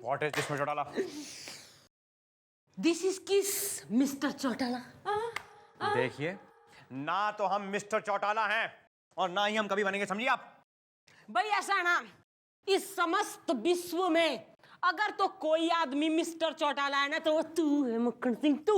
What is this, Mr. Chotala? This is किस mister Chautala. देखिए, ना तो हम मिस्टर चौटाला हैं और ना ही हम कभी बनेंगे, समझिए आप। भाई ऐसा है ना, इस समस्त विश्व में अगर तो कोई आदमी मिस्टर चौटाला है ना तो वो तू है, मक्खन सिंह तू।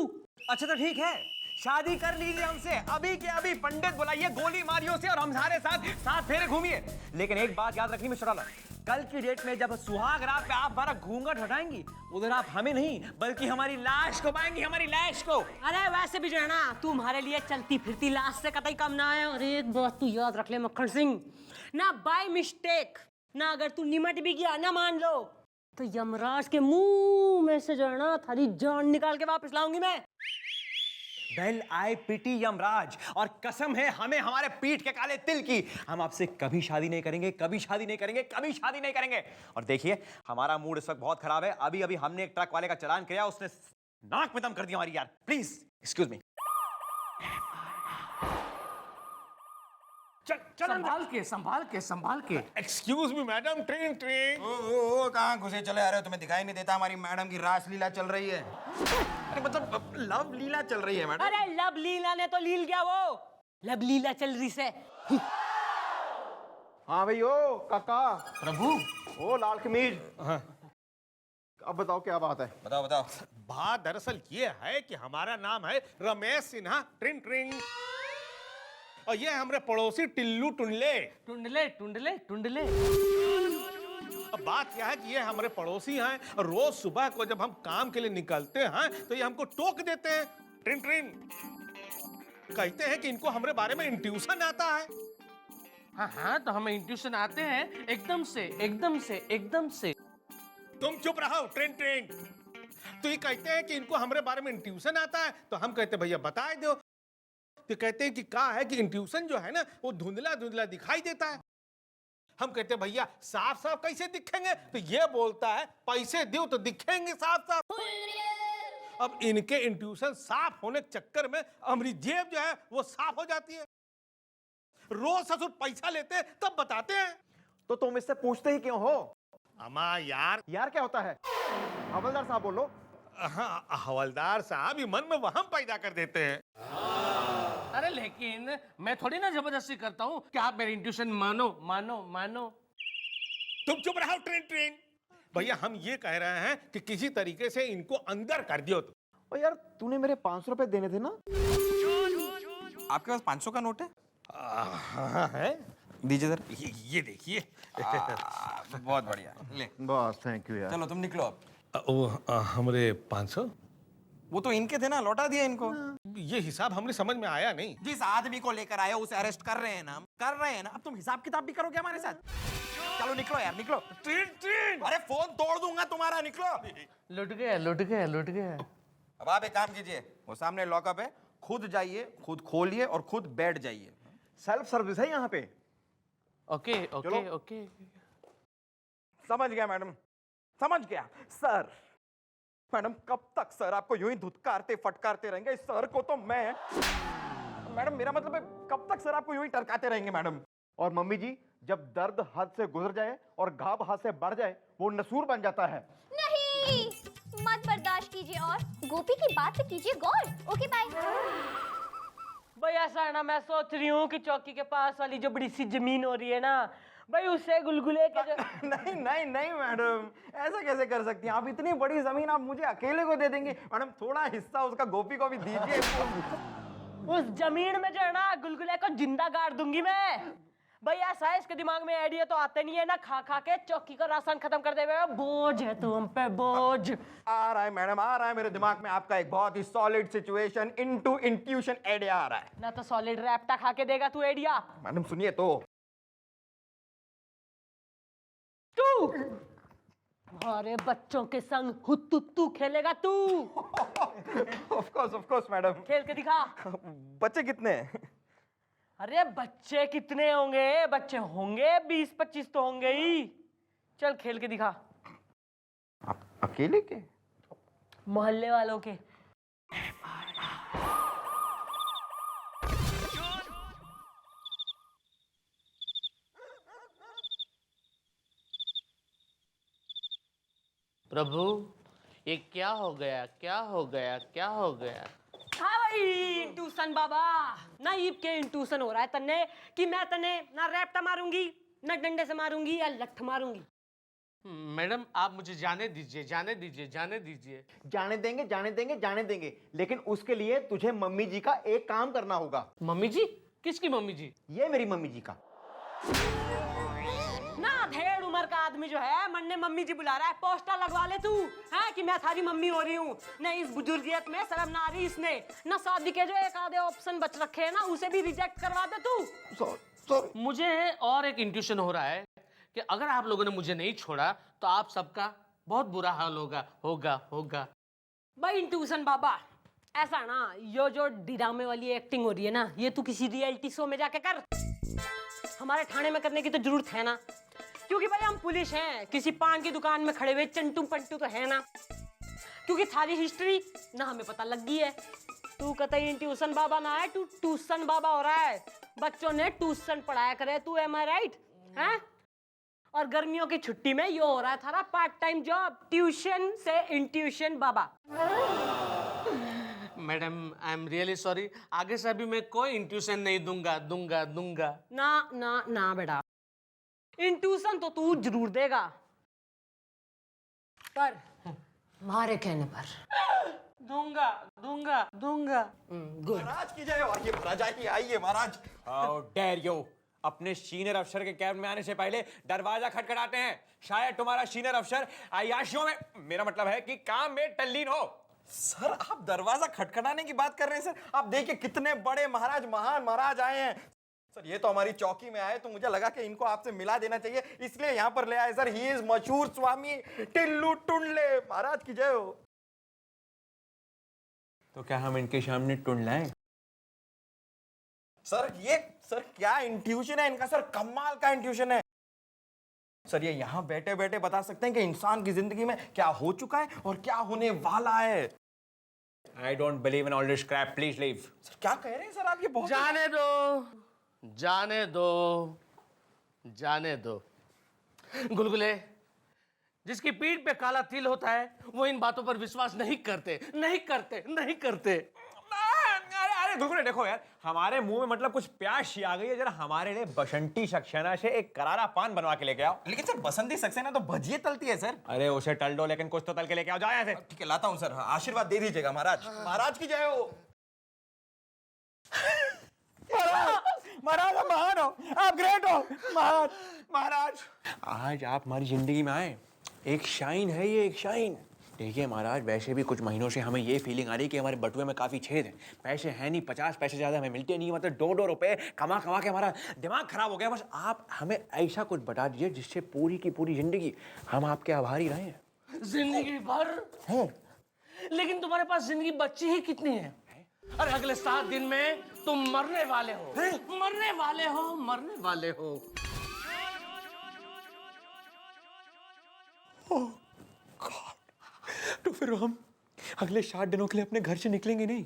अच्छा तो ठीक है, शादी कर लीजिए हमसे, अभी के अभी पंडित बुलाइए, गोली मारियो से और हम सारे साथ साथ फेरे घूमिए। लेकिन एक बात याद रखिए मिस्टर चौटाला, कल की डेट में जब सुहाग रात पे आप हमारा घूंघट हटाएंगी, उधर आप हमें नहीं बल्कि हमारी लाश को पाएंगी, हमारी लाश को। अरे वैसे भी जो है ना, तुम्हारे लिए चलती फिरती लाश से कतई कम ना है। और एक बात तू याद रख ले मक्खन सिंह, ना बाय मिस्टेक, ना अगर तू निमट भी गया ना मान लो, तो यमराज के मुंह में से जो है ना थारी जान निकाल के वापस लाऊंगी मैं। Well, I pity यमराज, और कसम है हमें हमारे पीठ के काले तिल की, हम आपसे कभी शादी नहीं करेंगे, कभी शादी नहीं करेंगे, कभी शादी नहीं करेंगे। और देखिए, हमारा मूड इस वक्त बहुत खराब है। अभी अभी हमने एक ट्रक वाले का चालान किया, उसने नाक में दम कर दिया हमारी। यार प्लीज एक्सक्यूज मी। संभाल के। Excuse me madam, train train. ओ कहाँ घुसे चले आ रहे हो? तुम्हें दिखाई नहीं देता हमारी मैडम की रासलीला चल रही है? अरे मतलब लव लीला चल रही है मैडम। अरे लब लीला ने तो लील गया वो, लब लीला चल रही से। हाँ भाई, ओ काका प्रभु, ओ लाल कमीज, अब बताओ क्या बात है? बताओ बताओ। बात दरअसल ये है कि हमारा नाम है रमेश सिन्हा ट्रिन ट्रिन, और ये हमारे पड़ोसी टिल्लू टुंडले। टुंडले टुंडले टुंडले। अब बात यह है कि ये हमारे पड़ोसी हैं, और रोज सुबह को जब हम काम के लिए निकलते हैं तो ये हमको टोक देते हैं, ट्रिन ट्रिन। कहते हैं कि इनको हमारे बारे में इंट्यूशन आता है। हाँ, तो हमें इंट्यूशन आते हैं एकदम से एकदम से एकदम से। तुम चुप रहो ट्रेन ट्रेन। तो ये कहते हैं कि इनको हमारे बारे में इंट्यूशन आता है, तो हम कहते हैं भैया बता दो। तो कहते हैं कि क्या है कि इंट्यूशन जो है ना वो धुंधला धुंधला दिखाई देता है। हम कहते हैं भैया साफ साफ कैसे दिखेंगे? तो ये बोलता है पैसे दो तो दिखेंगे साफ साफ। अब इनके इंट्यूशन साफ होने के चक्कर में हमारी जेब जो है वो साफ हो जाती है। रोज ससुर पैसा लेते हैं तब बताते हैं। तो तुम इससे पूछते ही क्यों हो? अमा यार क्या होता है? हवलदार साहब बोलो। हाँ, हवलदार साहब ही मन में वहम पैदा कर देते हैं। अरे लेकिन मैं थोड़ी ना जबरदस्ती करता हूँ कि आप मेरी इंट्यूशन मानो मानो मानो। तुम चुप रहो ट्रेन ट्रेन। भैया हम ये कह रहे हैं कि किसी तरीके से इनको अंदर कर दियो। ओ यार, तूने मेरे 500 रुपए देने थे ना? आपके पास 500 का नोट है? हाँ है, दीजिए सर। ये देखिए। बहुत बढ़िया, ले। बस थैंक यू यार। चलो तुम निकलो अब। हमारे 500 वो तो इनके थे ना, लौटा दिया इनको। ये हिसाब हमने समझ में आया नहीं। जिस आदमी को लेकर आए उसे अरेस्ट कर रहे हैं ना, कर रहे हैं ना। अब तुम हिसाब किताब भी करोगे हमारे साथ? चलो निकलो यार, निकलो। Train train. अरे फोन तोड़ दूंगा तुम्हारा, निकलो। लुट गया लुट गया लुट गया। अब आप एक काम कीजिए, वो सामने लॉकअप है, खुद जाइए, खुद खोलिए और खुद बैठ जाइए। सेल्फ सर्विस है यहाँ पे। Okay okay okay. समझ गया मैडम, समझ गया सर। मैडम कब तक सर आपको यूं ही धुतकारते फटकारते रहेंगे? इस सर को तो मैं, मैडम मेरा मतलब है कब तक सर आपको यूं ही टरकाते रहेंगे मैडम? और मम्मी जी, जब दर्द हद से गुजर जाए और घाव हाथ से बढ़ जाए, वो नसूर बन जाता है। नहीं, मत बर्दाश्त कीजिए और गोपी की बात पे कीजिए गौर। Okay bye. भाई ऐसा है ना, मैं सोच रही हूँ कि चौकी के पास वाली जो बड़ी सी जमीन हो रही है ना भाई, उससे गुलगुले के जो नहीं नहीं नहीं मैडम, ऐसा कैसे कर सकती हैं आप? इतनी बड़ी जमीन आप मुझे अकेले को दे देंगे? मैडम थोड़ा हिस्सा उसका गोपी को भी दीजिए। उस जमीन में जो है ना गुलगुले को जिंदा गाड़ दूंगी मैं। भाई ऐसा है, इसके दिमाग में आइडिया तो आते नहीं है ना, खा खा के चौकी का राशन खत्म कर दे। बोझ है तू हम पे, बोझ। आ रहा है मैडम, आ रहा है मेरे दिमाग में आपका एक बहुत ही solid situation into intuition idea आ रहा है। ना तो सॉलिड रैप्टा खा के देगा तू आइडिया। मैडम सुनिए तो। तू हमारे बच्चों के संग हुत्तू खेलेगा तू। Of course madam. खेल के दिखा। बच्चे कितने हैं? अरे बच्चे कितने होंगे? बच्चे होंगे 20-25 तो होंगे ही। चल खेल के दिखा। आप अकेले के? मोहल्ले वालों के। प्रभु ये क्या हो गया, क्या हो गया, क्या हो गया? हाँ भाई इंट्यूशन बाबा ना ईब के इंट्यूशन हो रहा है तन्ने कि मैं तन्ने ना रैप्टा मारूंगी ना डंडे से मारूंगी या लठ मारूंगी। मैडम आप मुझे जाने दीजिए, जाने दीजिए, जाने दीजिए। जाने देंगे जाने देंगे जाने देंगे, लेकिन उसके लिए तुझे मम्मी जी का एक काम करना होगा। मम्मी जी? किसकी मम्मी जी? ये मेरी मम्मी जी का। ना ढेर उम्र का आदमी जो है मन ने मम्मी जी बुला रहा है, पोस्टर लगवा ले तू है कि मैं थारी मम्मी हो रही हूँ। न इस बुजुर्गियत में शर्म ना आ रही इसने, न शादी के जो एक आधे ऑप्शन बच रखे हैं ना उसे भी रिजेक्ट करवा दे तू। मुझे और एक इंट्यूशन हो रहा है कि अगर आप लोगों ने मुझे नहीं छोड़ा तो आप सबका बहुत बुरा हाल होगा, होगा, होगा। भाई इंट्यूशन बाबा ऐसा ना ये जो ड्रामे वाली एक्टिंग हो रही है ना ये तू किसी रियलिटी शो में जाके कर, हमारे थाने में करने की तो जरूरत है ना, क्योंकि भाई हम पुलिस हैं, किसी पान की दुकान में खड़े हुए चंटू पंटू तो है ना, क्योंकि थारी हिस्ट्री ना हमें पता लग गई है। तू कतई ट्यूशन बाबा ना है, तू ट्यूशन बाबा हो रहा है, बच्चों ने ट्यूशन पढ़ाया करे तू, एम आई राइट है? और गर्मियों की छुट्टी में ये हो रहा है थारा पार्ट टाइम जॉब, ट्यूशन से intuition Baba. Madam I am really sorry, आगे से अभी मैं कोई इंट्यूशन नहीं दूंगा। ना ना ना बेटा, इंट्यूशन तो तू जरूर देगा पर हमारे कहने पर। दूंगा। गुड। महाराज की जय। और ये महाराज आइए महाराज। हाउ डेयर यू अपने सीनियर अफसर के कैब में आने से पहले दरवाजा खटखटाते हैं। शायद तुम्हारा सीनियर अफसर अय्याशियों में, मेरा मतलब है कि काम में तल्लीन हो। सर आप दरवाजा खटखटाने की बात कर रहे हैं? सर आप देखिए कितने बड़े महाराज, महान महाराज आए हैं। सर ये तो हमारी चौकी में आए तो मुझे लगा कि इनको आपसे मिला देना चाहिए, इसलिए यहाँ पर ले आए। सर ही इज मशहूर स्वामी टिल्लू टुंडले। महाराज की जय हो। तो क्या हम इनके सामने टुंडलाएं? सर क्या इंट्यूशन है इनका? सर कमाल का इंट्यूशन है। सर ये यहाँ बैठे बैठे बता सकते हैं कि इंसान की जिंदगी में क्या हो चुका है और क्या होने वाला है। I don't believe in all this crap, please leave. Sir क्या कह रहे हैं सर आप? ये बहुत जाने दो गुलगुले, जिसकी पीठ पे काला तिल होता है वो इन बातों पर विश्वास नहीं करते। अरे गुलगुले देखो यार, हमारे मुंह में मतलब कुछ प्यास आ गई है, जरा हमारे लिए बसंती सक्सेना से एक करारा पान बनवा के लेके आओ। लेकिन सर बसंती सक्सेना तो भजिए तलती है सर। अरे उसे टल दो, लेकिन कुछ तो तल के लेके आओ, जाओ यहाँ से। ठीक है लाता हूँ सर, आशीर्वाद दे दीजिएगा महाराज। महाराज की जय हो। महाराज आप महान हो, आप ग्रेट हो महाराज। आज आप हमारी जिंदगी में आए, एक शाइन है ये, एक शाइन। देखिए महाराज, वैसे भी कुछ महीनों से हमें ये फीलिंग आ रही है कि हमारे बटुए में काफी छेद है, पैसे हैं नहीं, 50 पैसे ज्यादा हमें मिलते नहीं, मतलब 2-2 रुपए कमा के हमारा दिमाग खराब हो गया। बस आप हमें ऐसा कुछ बता दीजिए जिससे पूरी की पूरी जिंदगी हम आपके आभारी रहे हैं। जिंदगी भर हैं? लेकिन तुम्हारे पास जिंदगी बची ही कितनी है? अरे अगले 7 दिन में तुम मरने वाले हो। तो फिर हम अगले 60 दिनों के लिए अपने घर से निकलेंगे नहीं?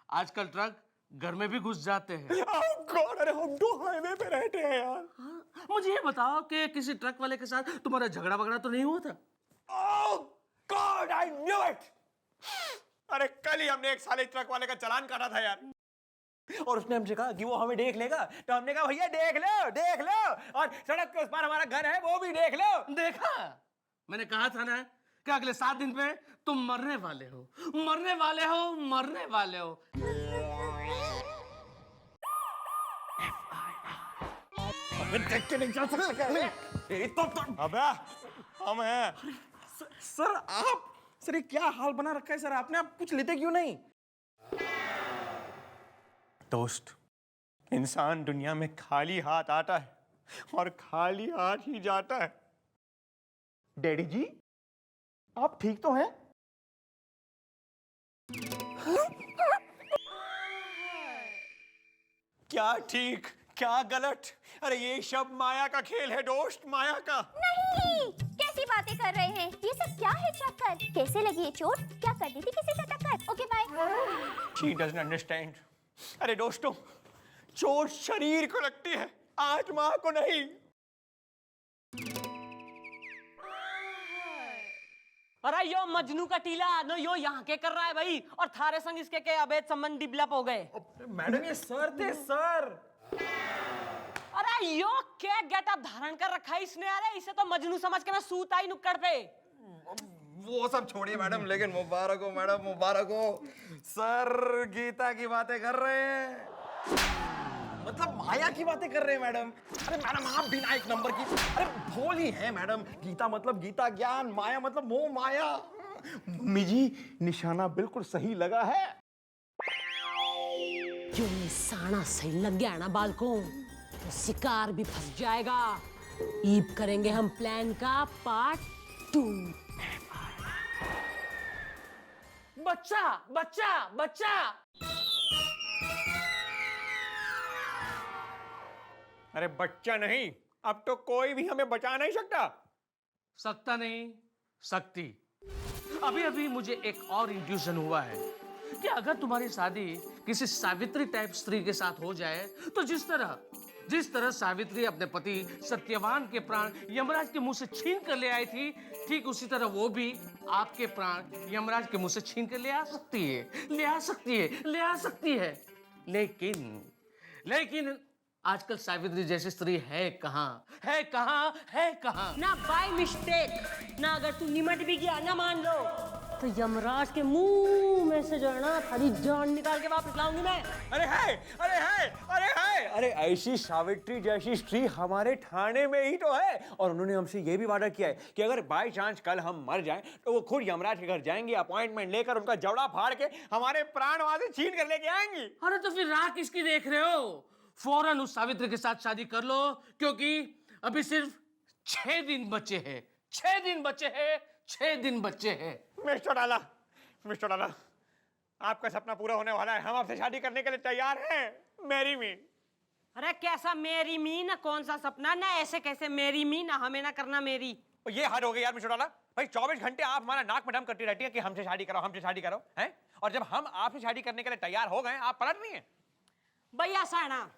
आजकल ट्रक घर में भी घुस जाते हैं। अरे हम तो हाईवे पे रहते हैं यार। हाँ, मुझे ये बताओ कि किसी ट्रक वाले के साथ तुम्हारा झगड़ा वगड़ा तो नहीं हुआ था? Oh God, I knew it! अरे कल ही हमने एक साले ट्रक वाले का चालान काटा था यार, और उसने हमसे कहा कि वो हमें देख लेगा, तो हमने कहा भैया देख लो, और सड़क के उस पार हमारा घर है वो भी देख लो। देखा, मैंने कहा था ना कि अगले 7 दिन में तुम मरने वाले हो। देख के नहीं चल सकते। अबे हम हैं। सर आप, सर ये क्या हाल बना रखा है सर आपने? आप कुछ लेते क्यों नहीं? दोस्त, इंसान दुनिया में खाली हाथ आता है और खाली हाथ ही जाता है। डैडी जी आप ठीक तो हैं? क्या ठीक क्या गलत? अरे ये सब माया का खेल है दोस्त, माया का। नहीं, कैसी बातें कर रहे हैं? ये सब क्या है चक्कर? कैसे लगी ये चोट? क्या कर दी थी किसी से टक्कर? Okay bye. She doesn't understand. अरे दोस्तों, चोट शरीर को लगती है, आत्मा को नहीं। अरे यो मजनू का टीला नो यो यहाँ के कर रहा है भाई, और थारे संग इसके के अवैध संबंध डेवलप हो गए। मैडम ये सर थे सर। अरे यो क्या गेटअप धारण कर रखा है इसने, अरे इसे तो मजनू समझ के मैं सूत आई नुक्कड़ पे। वो सब छोड़िए मैडम, लेकिन मुबारक हो मैडम, मुबारक हो। सर गीता की बातें कर रहे हैं, मतलब माया की बातें कर रहे हैं मैडम। अरे मैडम आप बिना एक नंबर की, अरे भोल ही है मैडम। गीता मतलब गीता ज्ञान, माया मतलब मोह माया। मम्मी जी निशाना बिल्कुल सही लगा है। जो निशाना सही लग गया ना बालकों, तो शिकार भी फंस जाएगा। ईब करेंगे हम प्लान का पार्ट 2। बच्चा बच्चा बच्चा। अरे बच्चा नहीं, अब तो कोई भी हमें बचा नहीं सकता नहीं सकती। अभी अभी मुझे एक और इंट्यूशन हुआ है कि अगर तुम्हारी शादी किसी सावित्री टाइप स्त्री के साथ हो जाए, तो जिस तरह सावित्री अपने पति सत्यवान के प्राण यमराज के मुंह से छीन कर ले आई थी, ठीक उसी तरह वो भी आपके प्राण यमराज के मुंह से छीन कर ले आ सकती है। लेकिन आजकल सावित्री जैसी स्त्री है कहाँ। ना बाय मिस्टेक, ना अगर तू निमट भी गया ना मान लो, तो यमराज के मुंह में से जो है ना थारी जान निकाल के वापस लाऊंगी मैं। अरे ऐसी सावित्री जैसी स्त्री हमारे थाने में ही तो है, और उन्होंने हमसे ये भी वादा किया है कि अगर बाय चांस कल हम मर जाएं तो वो खुद यमराज के घर जाएंगे, अपॉइंटमेंट लेकर उनका जबड़ा फाड़ के हमारे प्राण वहां से छीन कर लेके आएंगी। अरे तो फिर राह किसकी देख रहे हो? फौरन उस सावित्री के साथ शादी कर लो, क्योंकि अभी सिर्फ 6 दिन बचे हैं। 6 दिन बचे हैं। मिस्टर डाला, आपका सपना पूरा होने वाला है। हम आपसे शादी करने के लिए तैयार हैं। Marry me. अरे कैसा मेरी मी, ना कौन सा सपना, ना ऐसे कैसे मेरी मी, ना हमें ना करना मेरी। ये हद हो गई यार मिस्टर डाला भाई। 24 घंटे आप हमारा नाक में दम करती रहती है कि हमसे शादी करो हैं, और जब हम आपसे शादी करने के लिए तैयार हो गए आप पलट रही हैं। भैया ऐसा है ना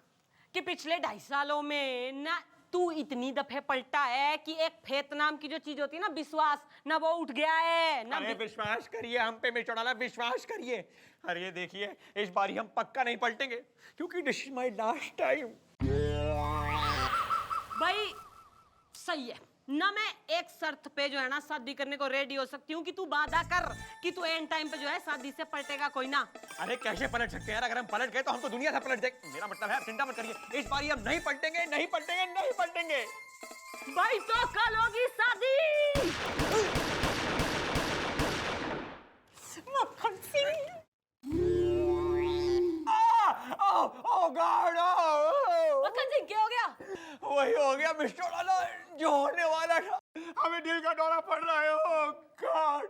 कि पिछले 2.5 सालों में ना तू इतनी दफे पलटा है कि एक फेत नाम की जो चीज होती है ना, विश्वास, ना वो उठ गया है ना। अरे विश्वास करिए हम पे मिस्टर डाला, विश्वास करिए। अरे ये देखिए, इस बार हम पक्का नहीं पलटेंगे, क्योंकि this is my last time. भाई सही है ना, मैं एक शर्त पे जो है ना शादी करने को रेडी हो सकती हूँ कि तू वादा कर कि तू एंड टाइम पे जो है शादी से पलटेगा कोई ना। अरे कैसे पलट सकते हैं यार? अगर हम पलट गए तो हम तो दुनिया से पलट जाएंगे। मेरा मतलब है आप चिंता मत करिए, इस बार हम नहीं पलटेंगे। भाई तो कल होगी शादी। मक्खन सिंह। ओह गॉड, मक्खन सिंह क्या हो गया? वही हो गया मिस्टर डाला जो होने वाला था। हमें दिल का दौरा पड़ रहा है। ओह गॉड,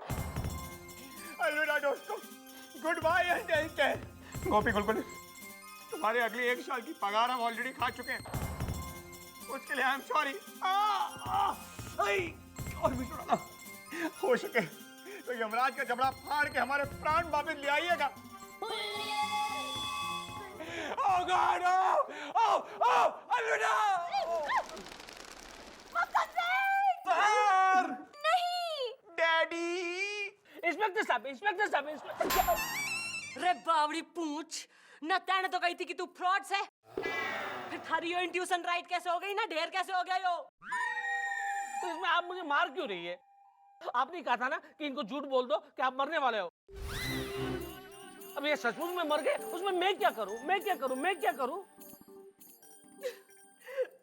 अलविदा दोस्तों, good bye and take care. Gopi Gulgul, तुम्हारे अगली 1 साल की पगार हम ऑलरेडी खा चुके हैं, उसके लिए आई एम सॉरी। और मिस्टर डाला, हो सके तो यमराज का जबड़ा फाड़ के हमारे प्राण वापस ले आइएगा। Oh God! Oh! अलविदा! सर! नहीं। डैडी! इंस्पेक्टर साहब। रे बावड़ी पूंछ, न तैने तो कही थी कि तू फ्रॉड से, फिर थारी यो इंट्यूशन राइट कैसे हो गई ना, ढेर कैसे हो गया यो? तो इसमें आप मुझे मार क्यों रही है? आपने कहा था ना कि इनको झूठ बोल दो कि आप मरने वाले हो। अब ये सचमुच में मर गए, उसमें मैं क्या करूं?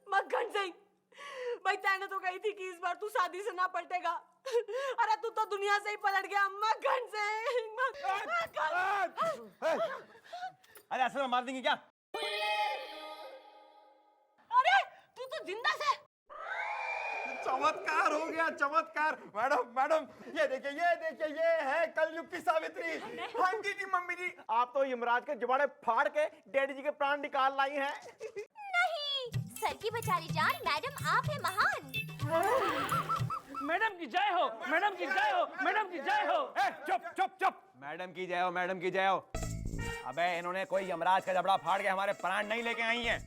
मक्खन सिंह, भाई तैने तो कही थी कि इस बार तू शादी से ना पलटेगा। अरे तू तो दुनिया से ही पलट गया मक्खन सिंह। अरे असल में मार देंगे क्या? अरे तू तो जिंदा से। चमत्कार हो गया, चमत्कार। मैडम ये देखिए ये है कलयुग की सावित्री। हाँ जी मम्मी जी, आप तो यमराज के जबाड़े फाड़ के डैडी जी के प्राण निकाल लाई हैं। नहीं, सर की बेचारी जान, मैडम आप है महान। मैडम की जय हो। चुप। मैडम की जय हो। अबे इन्होंने कोई यमराज का जबड़ा फाड़ के हमारे प्राण नहीं लेके आई हैं,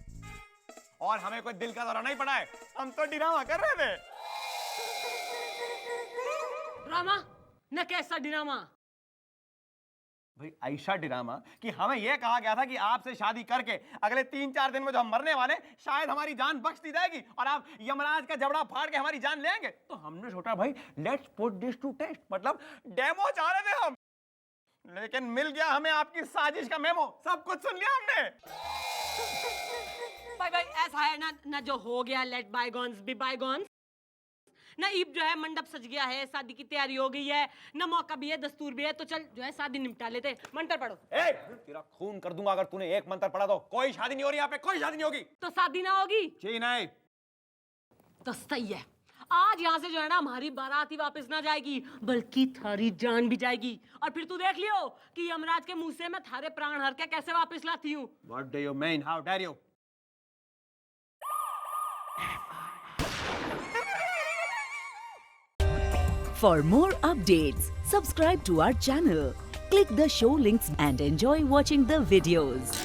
और हमें कोई दिल का दौरा नहीं पड़ा है। हम तो ड्रामा कर रहे थे। ड्रामा? न कैसा ड्रामा। भाई ऐसा ड्रामा कि हमें यह कहा गया था कि आपसे शादी करके अगले 3-4 दिन में जो हम मरने वाले शायद हमारी जान बच दी जाएगी और आप यमराज का जबड़ा फाड़ के हमारी जान लेंगे। तो हमने सोचा भाई let's put this to test, मतलब डेमो चाह रहे थे हम, लेकिन मिल गया हमें आपकी साजिश का मेमो। सब कुछ सुन लिया हमने। भाई भाई ऐसा है ना जो हो गया लेट बायगॉन्स बी बायगॉन्स। ना ईब जो है मंडप सज गया है, शादी की तैयारी हो गई है, ना मौका भी है, दस्तूर भी है, तो चल जो है शादी निपटा लेते। मंत्र पढ़ो। ए, तेरा खून कर दूंगा अगर तूने एक मंत्र पढ़ा तो। कोई शादी नहीं हो रही यहाँ पे, कोई शादी नहीं होगी। तो शादी ना होगी? जी नहीं। तो सही है, आज यहाँ से जो है ना हमारी बारात ही वापस ना जाएगी बल्कि थारी जान भी जाएगी। और फिर तू देख लियो कि यमराज के मुंह से मैं थारे प्राण हर के कैसे वापस लाती हूँ। What do you mean? How dare you? For more updates, subscribe to our channel, click the show links and enjoy watching the videos.